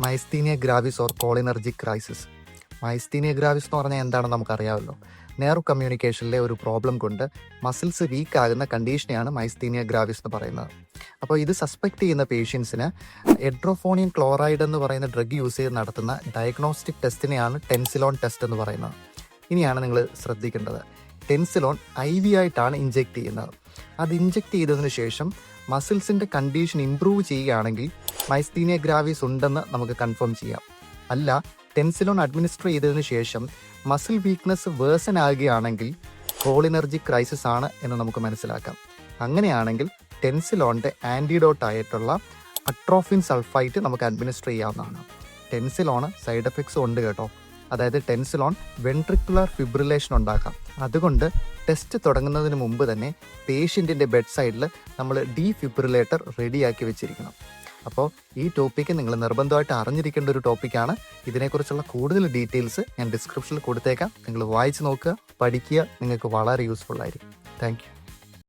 Myasthenia gravis or cholinergic crisis. Myasthenia gravis എന്ന് പറഞ്ഞാൽ എന്താണെന്ന് നമുക്കറിയാമല്ലോ. നെർവ് കമ്മ്യൂണിക്കേഷനിലെ ഒരു പ്രോബ്ലം കൊണ്ട് മസിൽസ് വീക്ക് ആകുന്ന കണ്ടീഷനെയാണ് മൈസ്തീനിയ ഗ്രാവിസ് എന്ന് പറയുന്നത്. അപ്പോൾ ഇത് സസ്പെക്ട് ചെയ്യുന്ന പേഷ്യൻസിന് എഡ്രോഫോണിയം ക്ലോറൈഡ് എന്ന് പറയുന്ന ഡ്രഗ് യൂസ് ചെയ്ത് നടത്തുന്ന ഡയഗ്നോസ്റ്റിക് ടെസ്റ്റിനെയാണ് ടെൻസിലോൺ ടെസ്റ്റ് എന്ന് പറയുന്നത്. ഇനിയാണ് നിങ്ങൾ ശ്രദ്ധിക്കേണ്ടത്, ടെൻസിലോൺ IV ആയിട്ടാണ് ഇഞ്ചെക്ട് ചെയ്യുന്നത്. അത് ഇഞ്ചെക്ട് ചെയ്തതിന് ശേഷം മസിൽസിൻ്റെ കണ്ടീഷൻ ഇംപ്രൂവ് ചെയ്യുകയാണെങ്കിൽ മൈസ്തീനിയ ഗ്രാവിസ് ഉണ്ടെന്ന് നമുക്ക് കൺഫേം ചെയ്യാം. അല്ല, ടെൻസിലോൺ അഡ്മിനിസ്റ്റർ ചെയ്തതിന് ശേഷം മസിൽ വീക്ക്നെസ് വേഴ്സൺ ആകുകയാണെങ്കിൽ കോളിനർജിക് ക്രൈസിസ് ആണ് എന്ന് നമുക്ക് മനസ്സിലാക്കാം. അങ്ങനെയാണെങ്കിൽ ടെൻസിലോണിൻ്റെ ആൻറ്റിഡോട്ട് ആയിട്ടുള്ള അട്രോഫിൻ സൾഫൈറ്റ് നമുക്ക് അഡ്മിനിസ്റ്റർ ചെയ്യാവുന്നതാണ്. ടെൻസിലോണ് സൈഡ് എഫക്ട്സും ഉണ്ട് കേട്ടോ. അതായത് ടെൻസിലോൺ വെൻട്രിക്കുലർ ഫിബ്രിലേഷൻ ഉണ്ടാക്കാം. അതുകൊണ്ട് ടെസ്റ്റ് തുടങ്ങുന്നതിന് മുമ്പ് തന്നെ പേഷ്യൻറ്റിൻ്റെ ബെഡ് സൈഡിൽ നമ്മൾ ഡീഫിബ്രിലേറ്റർ റെഡിയാക്കി വെച്ചിരിക്കണം. അപ്പോൾ ഈ ടോപ്പിക്ക് നിങ്ങൾ നിർബന്ധമായിട്ട് അറിഞ്ഞിരിക്കേണ്ട ഒരു ടോപ്പിക്കാണ്. ഇതിനെക്കുറിച്ചുള്ള കൂടുതൽ ഡീറ്റെയിൽസ് ഞാൻ ഡിസ്ക്രിപ്ഷനിൽ കൊടുത്തേക്കാം. നിങ്ങൾ വായിച്ച് നോക്കുക, പഠിക്കുക, നിങ്ങൾക്ക് വളരെ യൂസ്ഫുൾ ആയിരിക്കും. Thank you.